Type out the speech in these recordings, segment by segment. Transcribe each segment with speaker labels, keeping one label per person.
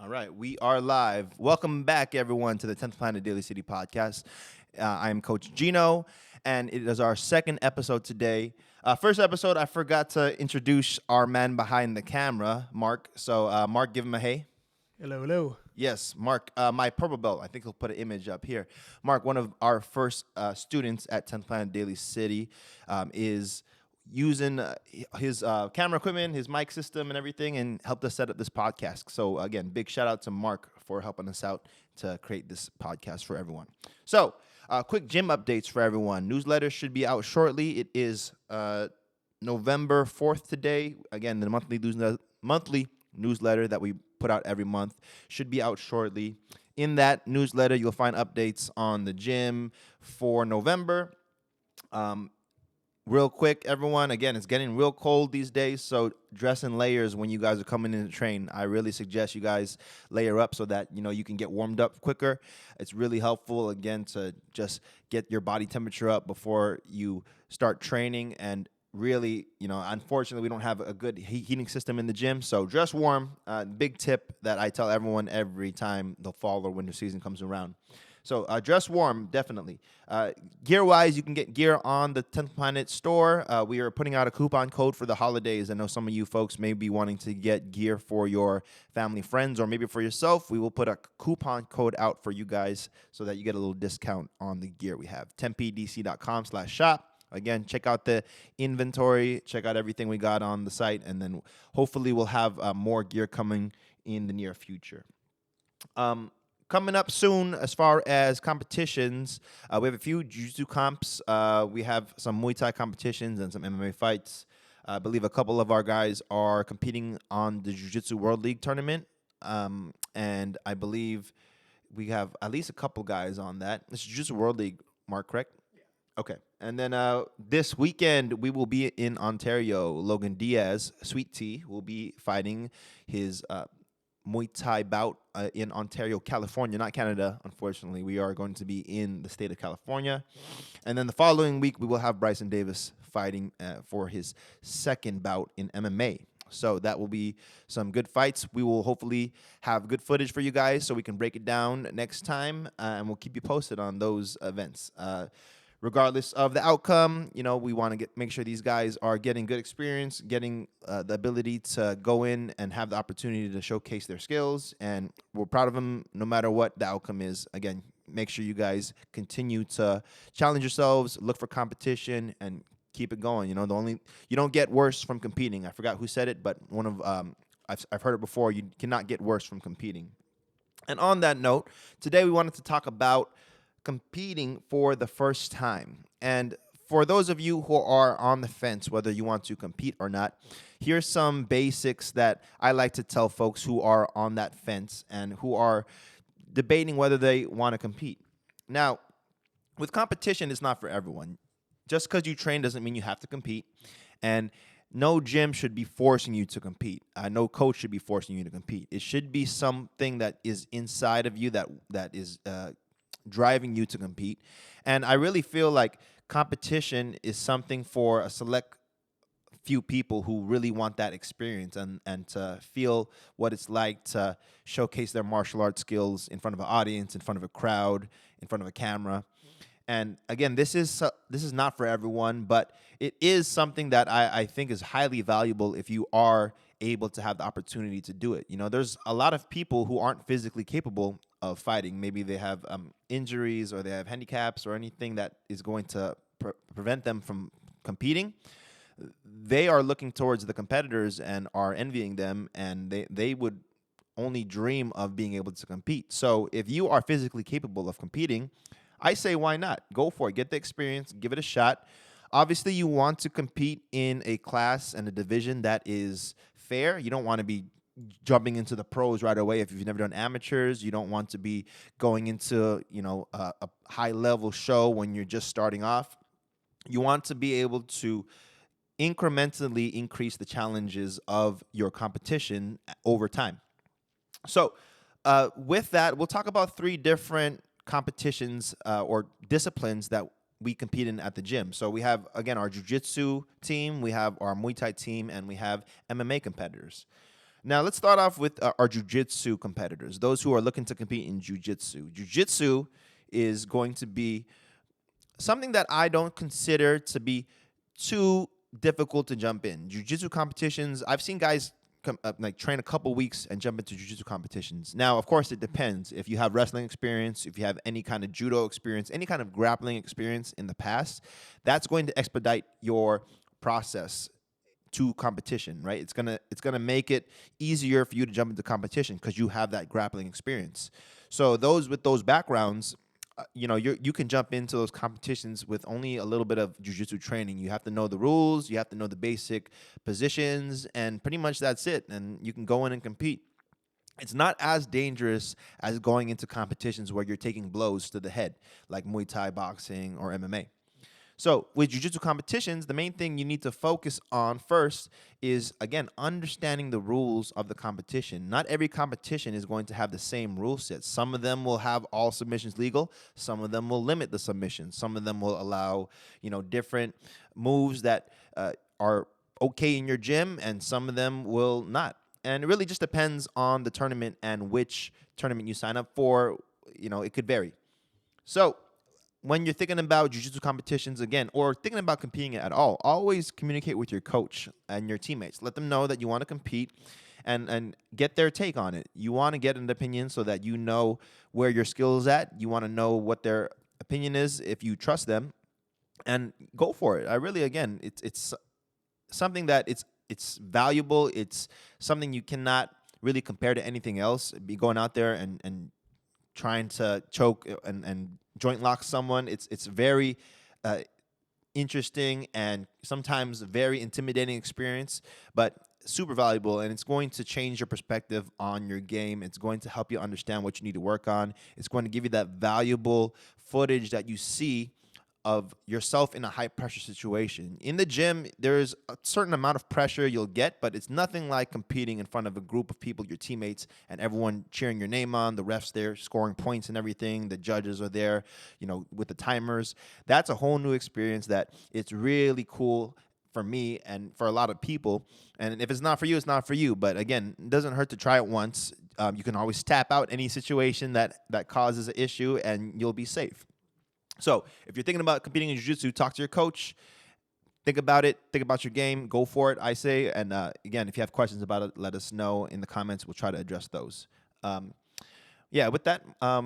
Speaker 1: All right, we are live. Welcome back, everyone, to the 10th Planet Daily City podcast. I am Coach Gino, and it is our second episode today. First episode, I forgot to introduce our man behind the camera, Mark. So, Mark, give him a hey.
Speaker 2: Hello, hello.
Speaker 1: Yes, Mark, my purple belt. I think he'll put an image up here. Mark, one of our first students at 10th Planet Daily City, is using his camera equipment, his mic system, and everything, and helped us set up this podcast. So again, big shout out to Mark for helping us out to create this podcast for everyone. So quick gym updates for everyone. Newsletter should be out shortly. It is November 4th today. Again, the monthly newsletter that we put out every month should be out shortly. In that newsletter, you'll find updates on the gym for November. Real quick, everyone, again, it's getting real cold these days, so dress in layers when you guys are coming in to train. I really suggest you guys layer up so that, you can get warmed up quicker. It's really helpful, again, to just get your body temperature up before you start training. And really, unfortunately, we don't have a good heating system in the gym, so dress warm. Big tip that I tell everyone every time the fall or winter season comes around. So dress warm, definitely. Gear-wise, you can get gear on the 10th Planet store. We are putting out a coupon code for the holidays. I know some of you folks may be wanting to get gear for your family, friends, or maybe for yourself. We will put a coupon code out for you guys so that you get a little discount on the gear we have. 10pdc.com/shop. Again, check out the inventory. Check out everything we got on the site. And then hopefully we'll have more gear coming in the near future. Coming up soon, as far as competitions, we have a few Jiu Jitsu comps. We have some Muay Thai competitions and some MMA fights. I believe a couple of our guys are competing on the Jiu Jitsu World League tournament. And I believe we have at least a couple guys on that. It's Jiu Jitsu World League, Mark, correct? Yeah. Okay. And then this weekend, we will be in Ontario. Logan Diaz, Sweet Tea, will be fighting his Muay Thai bout in Ontario, California, not Canada, unfortunately. We are going to be in the state of California. And then the following week, we will have Bryson Davis fighting for his second bout in MMA. So that will be some good fights. We will hopefully have good footage for you guys so we can break it down next time, and we'll keep you posted on those events. Regardless of the outcome, we want to make sure these guys are getting good experience, getting the ability to go in and have the opportunity to showcase their skills. And we're proud of them no matter what the outcome is. Again, make sure you guys continue to challenge yourselves, look for competition, and keep it going. You don't get worse from competing. I forgot who said it, but I've heard it before. You cannot get worse from competing. And on that note, today we wanted to talk about competing for the first time. And for those of you who are on the fence, whether you want to compete or not, here's some basics that I like to tell folks who are on that fence and who are debating whether they want to compete. Now, with competition, it's not for everyone. Just because you train doesn't mean you have to compete. And no gym should be forcing you to compete. No coach should be forcing you to compete. It should be something that is inside of you that is driving you to compete. And I really feel like competition is something for a select few people who really want that experience and to feel what it's like to showcase their martial arts skills in front of an audience, in front of a crowd, in front of a camera. And again, this is not for everyone, but it is something that I think is highly valuable if you are able to have the opportunity to do it. There's a lot of people who aren't physically capable of fighting. Maybe they have injuries or they have handicaps or anything that is going to prevent them from competing. They are looking towards the competitors and are envying them, and they would only dream of being able to compete. So if you are physically capable of competing, I say why not? Go for it. Get the experience. Give it a shot. Obviously, you want to compete in a class and a division that is fair. You don't want to be jumping into the pros right away if you've never done amateurs. You don't want to be going into a high-level show when you're just starting off. You want to be able to incrementally increase the challenges of your competition over time. So with that, we'll talk about 3 different competitions or disciplines that we compete in at the gym. So we have, again, our Jiu Jitsu team, we have our Muay Thai team, and we have MMA competitors. Now, let's start off with our jiu-jitsu competitors, those who are looking to compete in jiu-jitsu. Jiu-jitsu is going to be something that I don't consider to be too difficult to jump in. Jiu-jitsu competitions, I've seen guys train a couple weeks and jump into jiu-jitsu competitions. Now, of course, it depends. If you have wrestling experience, if you have any kind of judo experience, any kind of grappling experience in the past, that's going to expedite your process to competition, right? It's gonna make it easier for you to jump into competition because you have that grappling experience. So those with those backgrounds, you can jump into those competitions with only a little bit of jiu-jitsu training. You have to know the rules, you have to know the basic positions, and pretty much that's it. And you can go in and compete. It's not as dangerous as going into competitions where you're taking blows to the head, like Muay Thai, boxing, or MMA. So with jiu-jitsu competitions, the main thing you need to focus on first is, again, understanding the rules of the competition. Not every competition is going to have the same rule set. Some of them will have all submissions legal. Some of them will limit the submissions. Some of them will allow, different moves that are okay in your gym, and some of them will not. And it really just depends on the tournament and which tournament you sign up for. It could vary. So when you're thinking about jiu-jitsu competitions again, or thinking about competing at all, always communicate with your coach and your teammates. Let them know that you want to compete and get their take on it. You want to get an opinion so that you know where your skill is at. You want to know what their opinion is if you trust them, and go for it. I really, again, it's something that it's valuable. It's something you cannot really compare to anything else. Be going out there and trying to choke and joint lock someone. It's very interesting and sometimes very intimidating experience, but super valuable, and it's going to change your perspective on your game. It's going to help you understand what you need to work on. It's going to give you that valuable footage that you see of yourself in a high pressure situation. In the gym, there's a certain amount of pressure you'll get, but it's nothing like competing in front of a group of people, your teammates, and everyone cheering your name on, the refs there scoring points and everything, the judges are there, with the timers. That's a whole new experience that it's really cool for me and for a lot of people. And if it's not for you, it's not for you. But again, it doesn't hurt to try it once. You can always tap out any situation that causes an issue, and you'll be safe. So if you're thinking about competing in jiu-jitsu, talk to your coach. Think about it. Think about your game. Go for it, I say. And again, if you have questions about it, let us know in the comments. We'll try to address those. With that, we're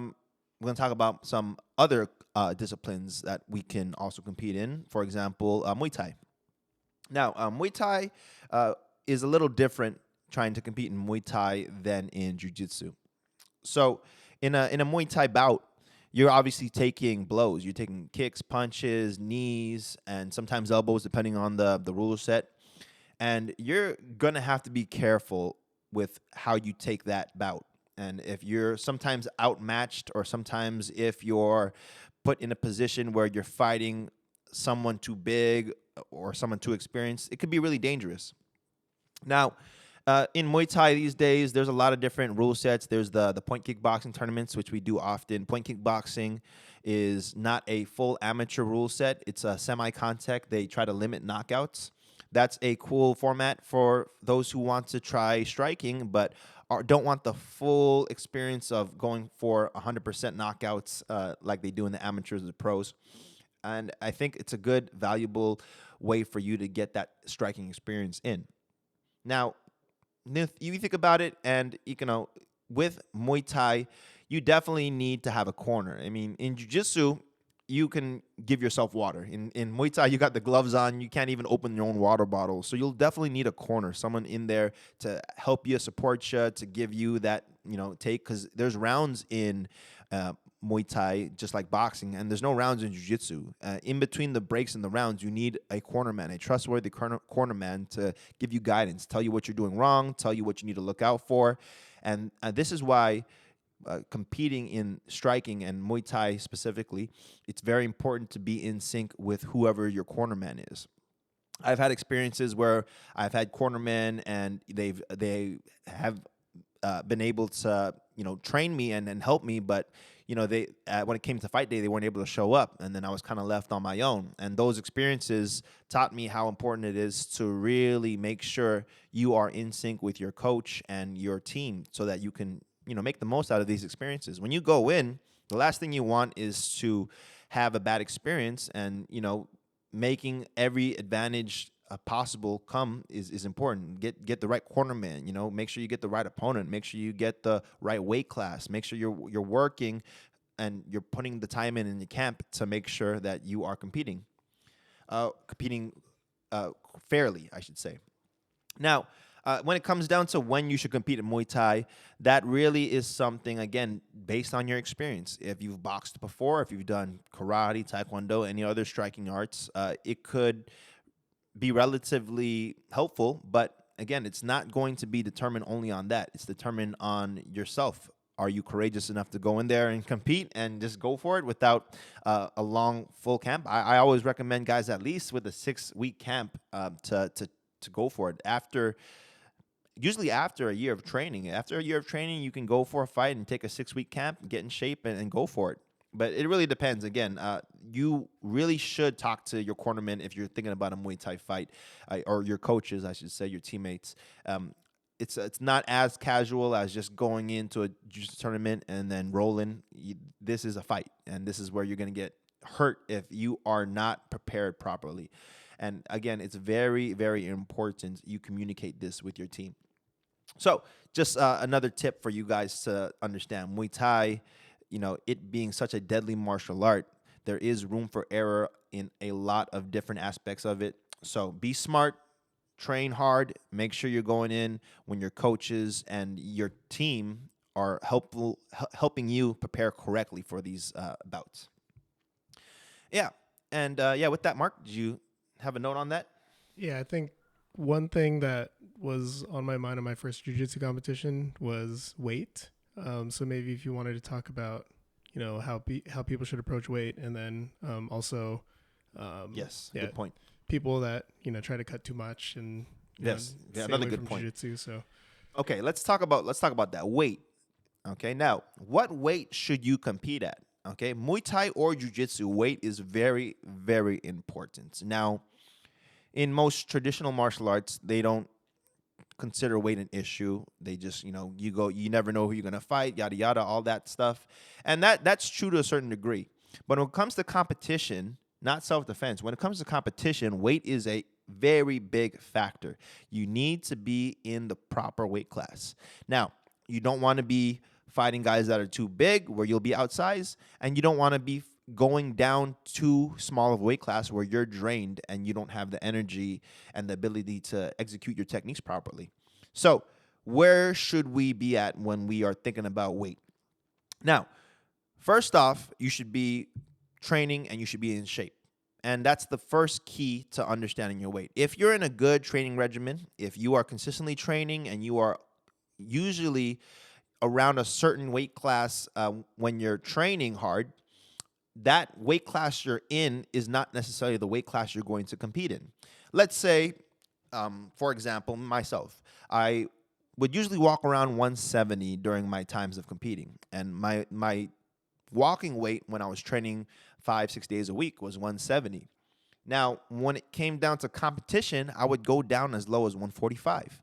Speaker 1: going to talk about some other disciplines that we can also compete in. For example, Muay Thai. Now, Muay Thai is a little different trying to compete in Muay Thai than in jiu-jitsu. So in a Muay Thai bout, you're obviously taking blows. You're taking kicks, punches, knees, and sometimes elbows, depending on the rule set. And you're going to have to be careful with how you take that bout. And if you're sometimes outmatched, or sometimes if you're put in a position where you're fighting someone too big or someone too experienced, it could be really dangerous. Now, in Muay Thai these days, there's a lot of different rule sets. There's the point kickboxing tournaments, which we do often. Point kickboxing is not a full amateur rule set. It's a semi-contact. They try to limit knockouts. That's a cool format for those who want to try striking, but don't want the full experience of going for 100% knockouts like they do in the amateurs or the pros. And I think it's a good, valuable way for you to get that striking experience in. Now, if you think about it, and with Muay Thai, you definitely need to have a corner. I mean, in jiu-jitsu, you can give yourself water. In Muay Thai, you got the gloves on. You can't even open your own water bottle. So you'll definitely need a corner, someone in there to help you, support you, to give you that, take. Because there's rounds in Muay Thai, just like boxing, and there's no rounds in jiu-jitsu. In between the breaks and the rounds, you need a corner man, a trustworthy corner man to give you guidance, tell you what you're doing wrong, tell you what you need to look out for. And this is why competing in striking and Muay Thai specifically, it's very important to be in sync with whoever your corner man is. I've had experiences where I've had cornermen, and they have been able to train me and help me, but they when it came to fight day, they weren't able to show up, and then I was kind of left on my own. And those experiences taught me how important it is to really make sure you are in sync with your coach and your team, so that you can make the most out of these experiences. When you go in, the last thing you want is to have a bad experience, and making every advantage possible come is important. Get the right cornerman. Make sure you get the right opponent. Make sure you get the right weight class. Make sure you're working and you're putting the time in the camp to make sure that you are competing fairly, I should say. Now, when it comes down to when you should compete in Muay Thai, that really is something, again, based on your experience. If you've boxed before, if you've done karate, taekwondo, any other striking arts, it could be relatively helpful. But again, it's not going to be determined only on that. It's determined on yourself. Are you courageous enough to go in there and compete and just go for it without a long, full camp? I always recommend guys at least with a 6-week camp to go for it. Usually after a year of training. After a year of training, you can go for a fight and take a 6-week camp, get in shape, and go for it. But it really depends. Again, you really should talk to your cornerman if you're thinking about a Muay Thai fight, or your coaches, I should say, your teammates. It's not as casual as just going into a jiu-jitsu tournament and then rolling. This is a fight, and this is where you're going to get hurt if you are not prepared properly. And again, it's very, very important you communicate this with your team. So just another tip for you guys to understand. Muay Thai, it being such a deadly martial art, there is room for error in a lot of different aspects of it. So be smart, train hard, make sure you're going in when your coaches and your team are helping you prepare correctly for these bouts. Yeah. And with that, Mark, did you have a note on that?
Speaker 2: Yeah, I think one thing that was on my mind in my first jiu-jitsu competition was weight. So maybe if you wanted to talk about, how people should approach weight, and then also,
Speaker 1: yes, good point.
Speaker 2: People that try to cut too much, and
Speaker 1: another good point.
Speaker 2: Jiu-jitsu, so
Speaker 1: okay, let's talk about that weight. Okay, now what weight should you compete at? Okay, Muay Thai or Jiu-Jitsu, weight is very, very important. Now, in most traditional martial arts, they don't consider weight an issue. They just, you never know who you're going to fight, yada, yada, all that stuff. And that's true to a certain degree. But when it comes to competition, not self-defense, when it comes to competition, weight is a very big factor. You need to be in the proper weight class. Now, you don't want to be fighting guys that are too big where you'll be outsized, and you don't want to be going down too small of a weight class where you're drained and you don't have the energy and the ability to execute your techniques properly. So where should we be at when we are thinking about weight? Now, first off, you should be training and you should be in shape. And that's the first key to understanding your weight. If you're in a good training regimen, if you are consistently training and you are usually around a certain weight class when you're training hard, that weight class you're in is not necessarily the weight class you're going to compete in. Let's say, for example, myself, I would usually walk around 170 during my times of competing. And my walking weight when I was training 5-6 days a week was 170. Now, when it came down to competition, I would go down as low as 145.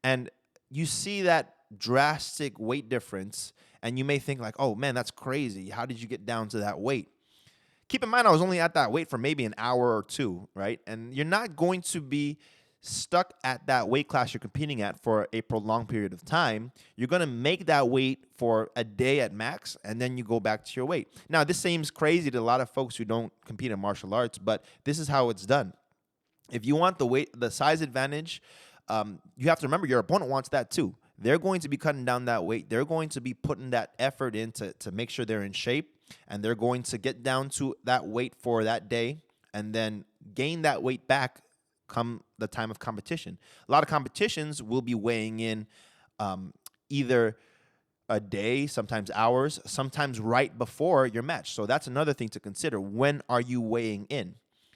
Speaker 1: And you see that drastic weight difference, and you may think like, oh man, that's crazy. How did you get down to that weight? Keep in mind, I was only at that weight for maybe an hour or two, right? And you're not going to be stuck at that weight class you're competing at for a prolonged period of time. You're going to make that weight for a day at max, and then you go back to your weight. Now, this seems crazy to a lot of folks who don't compete in martial arts, but this is how it's done. If you want the size advantage, you have to remember your opponent wants that too. They're going to be cutting down that weight. They're going to be putting that effort in to make sure they're in shape, and they're going to get down to that weight for that day and then gain that weight back come the time of competition. A lot of competitions will be weighing in either a day, sometimes hours, sometimes right before your match. So that's another thing to consider. When are you weighing in?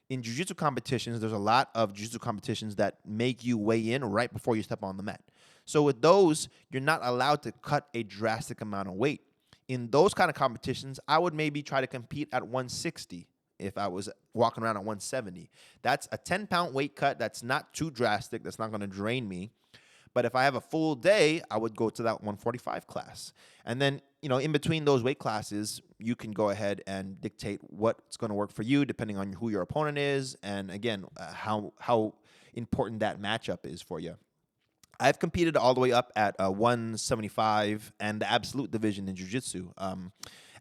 Speaker 1: In jiu-jitsu competitions, there's a lot of jiu-jitsu competitions that make you weigh in right before you step on the mat. So with those, you're not allowed to cut a drastic amount of weight. In those kind of competitions, I would maybe try to compete at 160 if I was walking around at 170. That's a 10-pound weight cut. That's not too drastic. That's not going to drain me. But if I have a full day, I would go to that 145 class. And then, in between those weight classes, you can go ahead and dictate what's going to work for you depending on who your opponent is and, again, how important that matchup is for you. I've competed all the way up at 175 and the absolute division in Jiu Jitsu.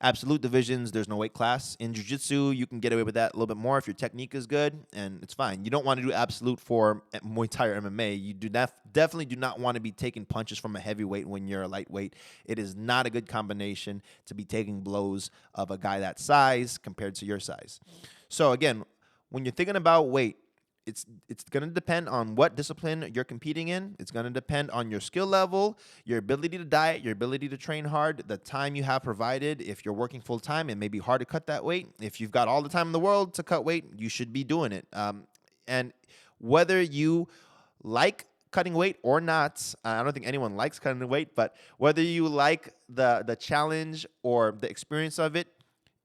Speaker 1: Absolute divisions, there's no weight class. In Jiu Jitsu, you can get away with that a little bit more if your technique is good, and it's fine. You don't want to do absolute for Muay Thai or MMA. You definitely do not want to be taking punches from a heavyweight when you're a lightweight. It is not a good combination to be taking blows of a guy that size compared to your size. So again, when you're thinking about weight, it's going to depend on what discipline you're competing in. It's going to depend on your skill level, your ability to diet, your ability to train hard, the time you have provided. If you're working full time, it may be hard to cut that weight. If you've got all the time in the world to cut weight, you should be doing it. And whether you like cutting weight or not, I don't think anyone likes cutting weight, but whether you like the challenge or the experience of it,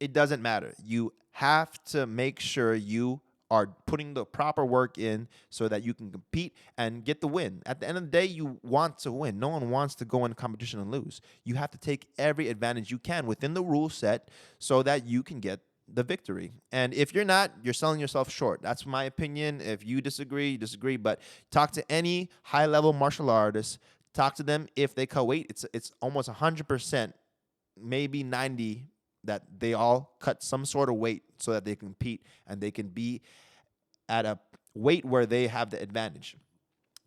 Speaker 1: it doesn't matter. You have to make sure you are putting the proper work in so that you can compete and get the win. At the end of the day, you want to win. No one wants to go in competition and lose. You have to take every advantage you can within the rule set so that you can get the victory. And if you're not, you're selling yourself short. That's my opinion. If you disagree, you disagree. But talk to any high-level martial artist. Talk to them if they cut weight. It's almost 100%, maybe 90%, that they all cut some sort of weight so that they compete and they can be at a weight where they have the advantage.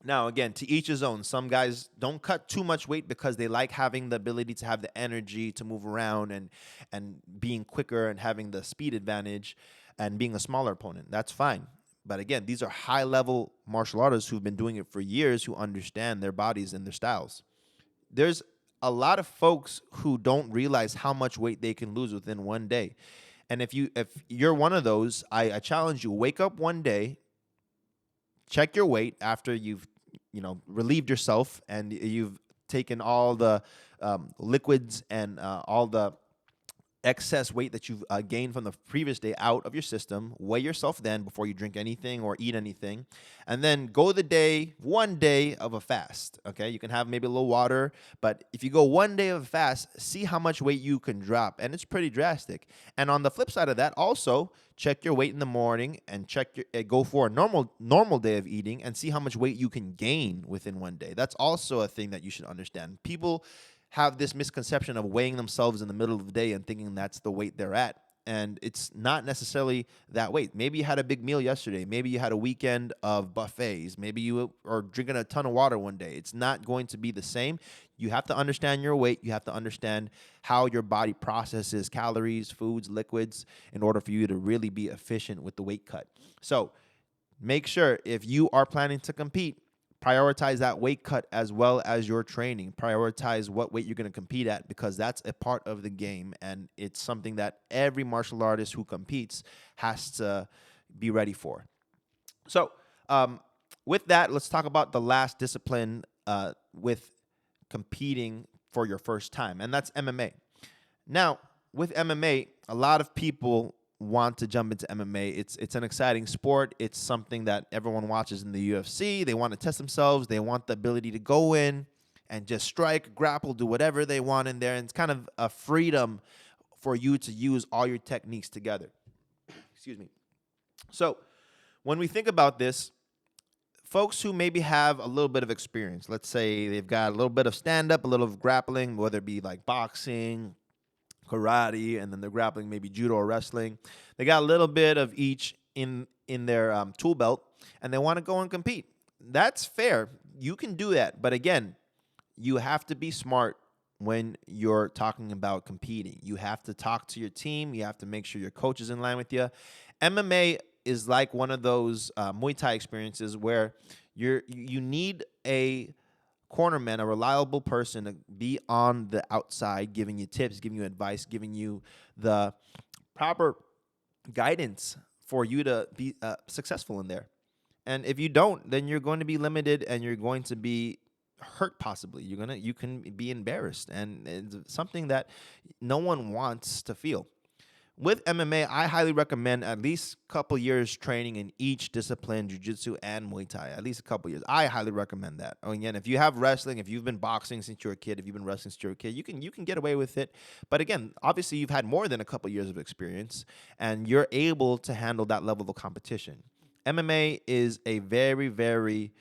Speaker 1: Now, again, to each his own. Some guys don't cut too much weight because they like having the ability to have the energy to move around and being quicker and having the speed advantage and being a smaller opponent. That's fine. But again, these are high-level martial artists who've been doing it for years, who understand their bodies and their styles. There's a lot of folks who don't realize how much weight they can lose within one day. And if you're one of those, I challenge you, wake up one day, check your weight after you've relieved yourself and you've taken all the liquids and all the excess weight that you've gained from the previous day out of your system. Weigh yourself then before you drink anything or eat anything. And then go one day of a fast, okay? You can have maybe a little water, but if you go one day of a fast, see how much weight you can drop, and it's pretty drastic. And on the flip side of that, also, check your weight in the morning and go for a normal day of eating and see how much weight you can gain within one day. That's also a thing that you should understand. People have this misconception of weighing themselves in the middle of the day and thinking that's the weight they're at. And it's not necessarily that weight. Maybe you had a big meal yesterday. Maybe you had a weekend of buffets. Maybe you are drinking a ton of water one day. It's not going to be the same. You have to understand your weight. You have to understand how your body processes calories, foods, liquids in order for you to really be efficient with the weight cut. So make sure if you are planning to compete, prioritize that weight cut as well as your training. Prioritize what weight you're going to compete at, because that's a part of the game, and it's something that every martial artist who competes has to be ready for. So with that, let's talk about the last discipline with competing for your first time, and that's MMA. Now, with MMA, a lot of people want to jump into MMA. It's an exciting sport. It's something that everyone watches in the UFC. They want to test themselves. They want the ability to go in and just strike, grapple, do whatever they want in there. And it's kind of a freedom for you to use all your techniques together. Excuse me. So when we think about this, folks who maybe have a little bit of experience, let's say they've got a little bit of stand-up, a little of grappling, whether it be like boxing, karate, and then they're grappling maybe judo or wrestling. They got a little bit of each in their tool belt, and they want to go and compete. That's fair. You can do that. But again, you have to be smart when you're talking about competing. You have to talk to your team. You have to make sure your coach is in line with you. MMA is like one of those Muay Thai experiences where you need a cornerman, a reliable person to be on the outside, giving you tips, giving you advice, giving you the proper guidance for you to be successful in there. And if you don't, then you're going to be limited and you're going to be hurt possibly. You can be embarrassed, and it's something that no one wants to feel. With MMA, I highly recommend at least a couple years training in each discipline, jiu-jitsu and Muay Thai. At least a couple years. I highly recommend that. Again, if you have wrestling, if you've been boxing since you were a kid, if you've been wrestling since you were a kid, you can get away with it. But again, obviously you've had more than a couple years of experience, and you're able to handle that level of competition. MMA is a very, very,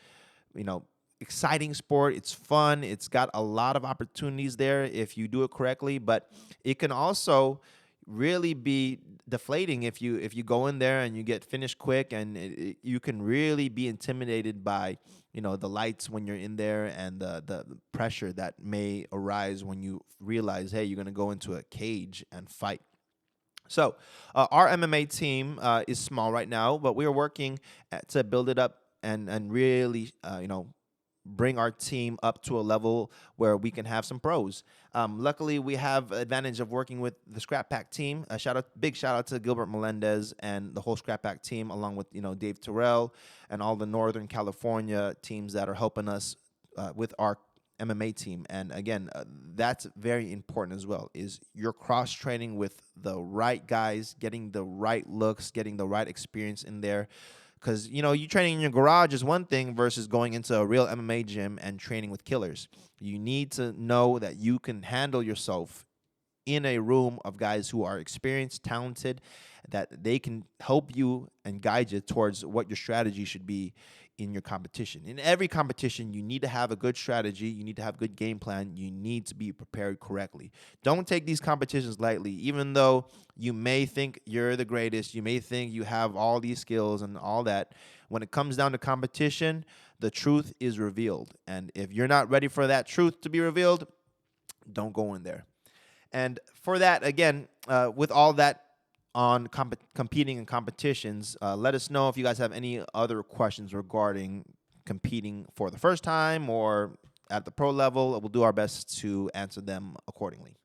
Speaker 1: you know, exciting sport. It's fun. It's got a lot of opportunities there if you do it correctly, but it can also really be deflating if you go in there and you get finished quick, and you can really be intimidated by the lights when you're in there, and the pressure that may arise when you realize, hey, you're going to go into a cage and fight. So our MMA team is small right now, but we are working to build it up and really bring our team up to a level where we can have some pros. Luckily, we have advantage of working with the Scrap Pack team. Big shout out to Gilbert Melendez and the whole Scrap Pack team, along with Dave Terrell and all the Northern California teams that are helping us with our MMA team. And again, that's very important as well. Is you're cross training with the right guys, getting the right looks, getting the right experience in there. Because, you training in your garage is one thing versus going into a real MMA gym and training with killers. You need to know that you can handle yourself in a room of guys who are experienced, talented, that they can help you and guide you towards what your strategy should be in your competition. In every competition, you need to have a good strategy. You need to have a good game plan. You need to be prepared correctly. Don't take these competitions lightly, even though you may think you're the greatest. You may think you have all these skills and all that. When it comes down to competition, the truth is revealed. And if you're not ready for that truth to be revealed, don't go in there. And for that, again, with all that on competing in competitions, let us know if you guys have any other questions regarding competing for the first time or at the pro level. We'll do our best to answer them accordingly.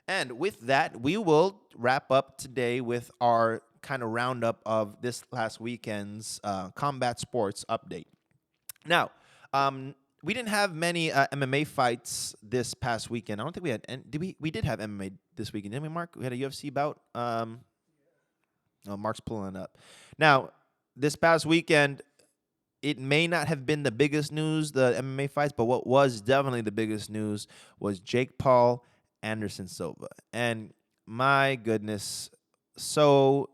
Speaker 1: And with that, we will wrap up today with our kind of roundup of this last weekend's combat sports update. Now, we didn't have many MMA fights this past weekend. I don't think we had. We did have MMA this weekend, didn't we, Mark? We had a UFC bout. Oh, Mark's pulling it up. Now, this past weekend, it may not have been the biggest news, the MMA fights, but what was definitely the biggest news was Jake Paul, Anderson Silva. And my goodness, so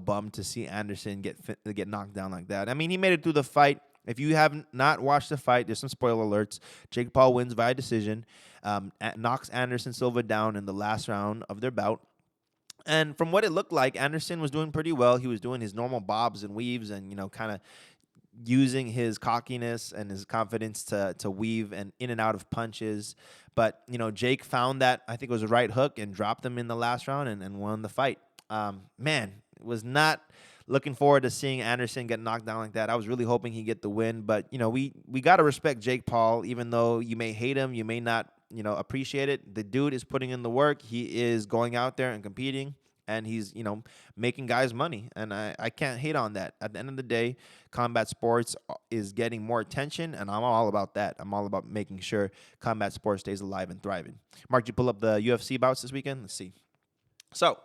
Speaker 1: bummed to see Anderson get knocked down like that. I mean, he made it through the fight. If you have not watched the fight, there's some spoiler alerts. Jake Paul wins via decision, knocks Anderson Silva down in the last round of their bout. And from what it looked like, Anderson was doing pretty well. He was doing his normal bobs and weaves and, kind of using his cockiness and his confidence to weave and in and out of punches. But, Jake found that, I think it was a right hook, and dropped him in the last round and won the fight. Man, it was not looking forward to seeing Anderson get knocked down like that. I was really hoping he'd get the win. But, we got to respect Jake Paul, even though you may hate him, you may not, appreciate it. The dude is putting in the work. He is going out there and competing. And he's, making guys money. And I can't hate on that. At the end of the day, combat sports is getting more attention, and I'm all about that. I'm all about making sure combat sports stays alive and thriving. Mark, did you pull up the UFC bouts this weekend? Let's see. So,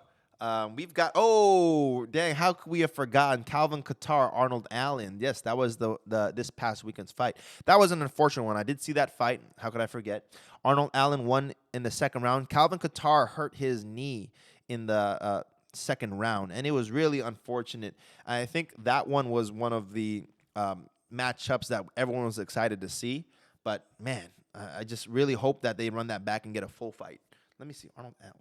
Speaker 1: we've got, how could we have forgotten Calvin Kattar, Arnold Allen? Yes, that was the this past weekend's fight. That was an unfortunate one. I did see that fight. How could I forget? Arnold Allen won in the second round. Calvin Kattar hurt his knee in the second round, and it was really unfortunate. I think that one was one of the matchups that everyone was excited to see. But, man, I just really hope that they run that back and get a full fight. Let me see. Arnold Allen.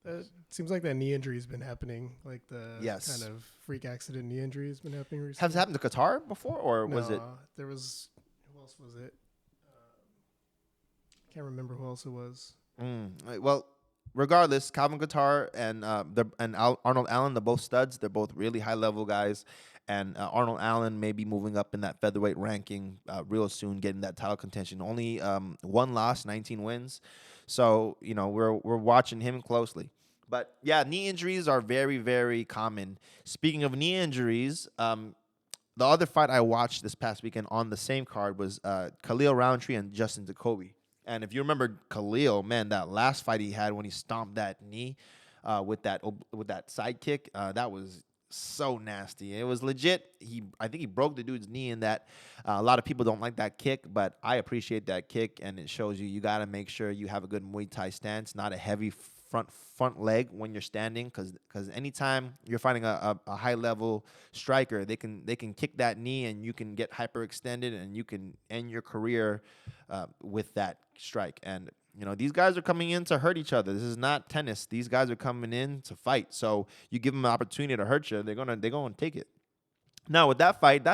Speaker 2: It seems like that knee injury has been happening, like the
Speaker 1: Yes.
Speaker 2: kind of freak accident knee injury has been happening recently.
Speaker 1: Has it happened to Qatar before, or was it?
Speaker 2: There was, who else was it? Can't remember who else it was.
Speaker 1: Well, regardless, Calvin Kattar and Arnold Allen, they're both studs. They're both really high-level guys. And Arnold Allen may be moving up in that featherweight ranking real soon, getting that title contention. Only one loss, 19 wins. So, we're watching him closely. But, yeah, knee injuries are very, very common. Speaking of knee injuries, the other fight I watched this past weekend on the same card was Khalil Roundtree and Justin Jacoby. And if you remember Khalil, man, that last fight he had when he stomped that knee with that side kick, that was so nasty. It was legit. I think he broke the dude's knee in that. A lot of people don't like that kick, but I appreciate that kick, and it shows you got to make sure you have a good Muay Thai stance, not a heavy front leg when you're standing, because anytime you're fighting a high level striker, they can kick that knee and you can get hyperextended and you can end your career with that strike. And these guys are coming in to hurt each other. This is not tennis. These guys are coming in to fight. So you give them an opportunity to hurt you, they're gonna take it. Now with that fight,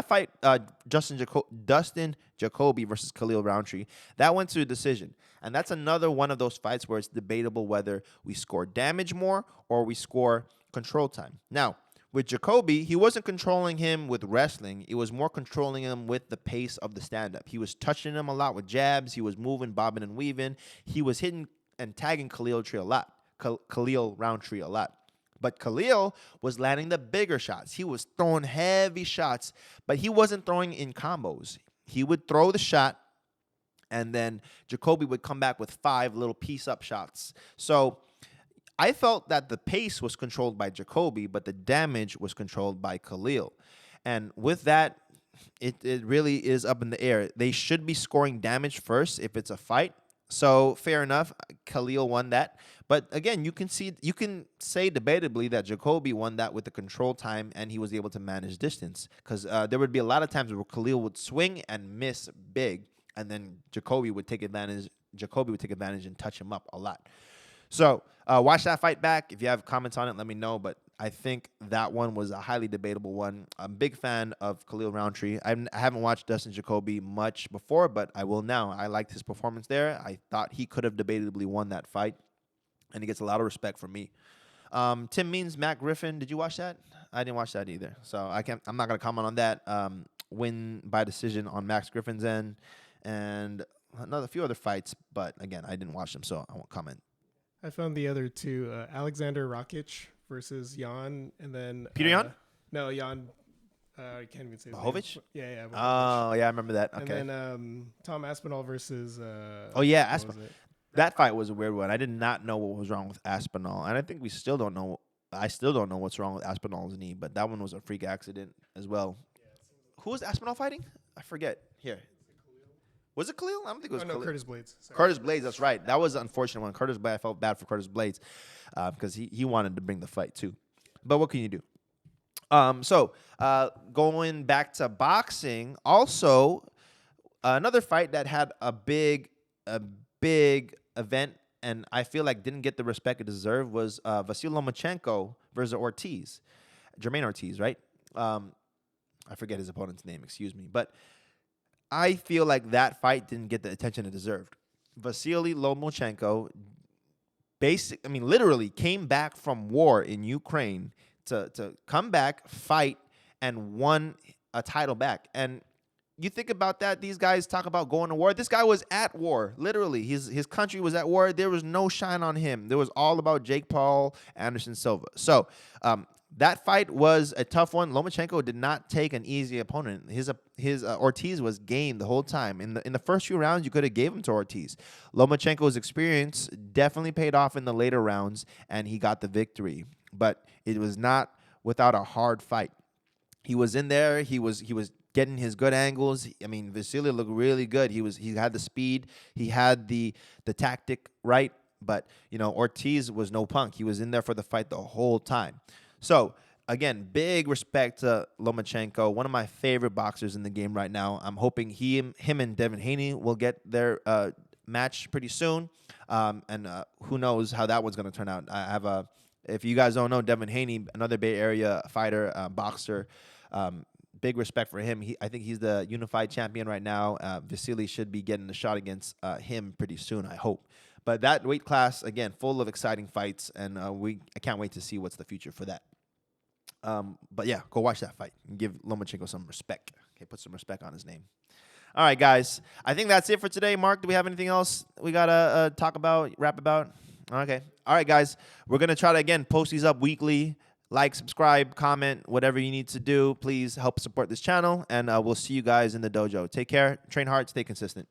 Speaker 1: Dustin Jacoby versus Khalil Roundtree, that went to a decision. And that's another one of those fights where it's debatable whether we score damage more or we score control time. Now, with Jacoby, he wasn't controlling him with wrestling. It was more controlling him with the pace of the stand-up. He was touching him a lot with jabs. He was moving, bobbing, and weaving. He was hitting and tagging Khalil Roundtree a lot. But Khalil was landing the bigger shots. He was throwing heavy shots, but he wasn't throwing in combos. He would throw the shot, and then Jacoby would come back with 5 little piece-up shots. So I felt that the pace was controlled by Jacoby, but the damage was controlled by Khalil. And with that, it really is up in the air. They should be scoring damage first if it's a fight. So fair enough, Khalil won that. But again, you can say debatably that Jacoby won that with the control time and he was able to manage distance. Because there would be a lot of times where Khalil would swing and miss big, and then Jacoby would take advantage and touch him up a lot. So watch that fight back. If you have comments on it, let me know. But I think that one was a highly debatable one. I'm a big fan of Khalil Roundtree. I haven't watched Dustin Jacoby much before, but I will now. I liked his performance there. I thought he could have debatably won that fight, and he gets a lot of respect from me. Tim Means, Matt Griffin. Did you watch that? I didn't watch that either, so I'm not gonna comment on that. Win by decision on Max Griffin's end, and a few other fights. But again, I didn't watch them, so I won't comment.
Speaker 2: I found the other two, Alexander Rakic versus Jan, and then
Speaker 1: Peter Yan?
Speaker 2: No, Jan. I can't even say his
Speaker 1: Blahovic?
Speaker 2: name. Yeah.
Speaker 1: Oh, yeah, I remember that. Okay.
Speaker 2: And then Tom Aspinall versus.
Speaker 1: Aspinall. That fight was a weird one. I did not know what was wrong with Aspinall, and I think we still don't know. I still don't know what's wrong with Aspinall's knee, but that one was a freak accident as well. Who was Aspinall fighting? I forget. Here. Was it Khalil? I don't think it was Khalil.
Speaker 2: Curtis Blades. Sorry.
Speaker 1: Curtis Blades, that's right. That was an unfortunate one. I felt bad for Curtis Blades because he wanted to bring the fight too. But what can you do? So going back to boxing, also another fight that had a big event and I feel like didn't get the respect it deserved was Vasiliy Lomachenko versus Ortiz. Jamaine Ortiz, right? I forget his opponent's name, excuse me. But I feel like that fight didn't get the attention it deserved. Vasiliy Lomachenko literally came back from war in Ukraine to come back, fight, and won a title back. And you think about that, these guys talk about going to war. This guy was at war, literally. His country was at war. There was no shine on him. There was all about Jake Paul, Anderson Silva. So that fight was a tough one. Lomachenko did not take an easy opponent. His Ortiz was game the whole time. In the first few rounds, you could have gave him to Ortiz. Lomachenko's experience definitely paid off in the later rounds, and he got the victory. But it was not without a hard fight. He was in there. He was getting his good angles. I mean, Vasiliy looked really good. He had the speed. He had the tactic right. But Ortiz was no punk. He was in there for the fight the whole time. So, again, big respect to Lomachenko, one of my favorite boxers in the game right now. I'm hoping him and Devin Haney will get their match pretty soon. And who knows how that one's going to turn out. If you guys don't know, Devin Haney, another Bay Area fighter, boxer, big respect for him. I think he's the unified champion right now. Vasiliy should be getting a shot against him pretty soon, I hope. But that weight class, again, full of exciting fights, and I can't wait to see what's the future for that. But yeah, go watch that fight and give Lomachenko some respect. Okay, put some respect on his name. All right, guys. I think that's it for today. Mark, do we have anything else we got to rap about? Okay. All right, guys. We're going to try to, again, post these up weekly. Like, subscribe, comment, whatever you need to do. Please help support this channel, and we'll see you guys in the dojo. Take care. Train hard. Stay consistent.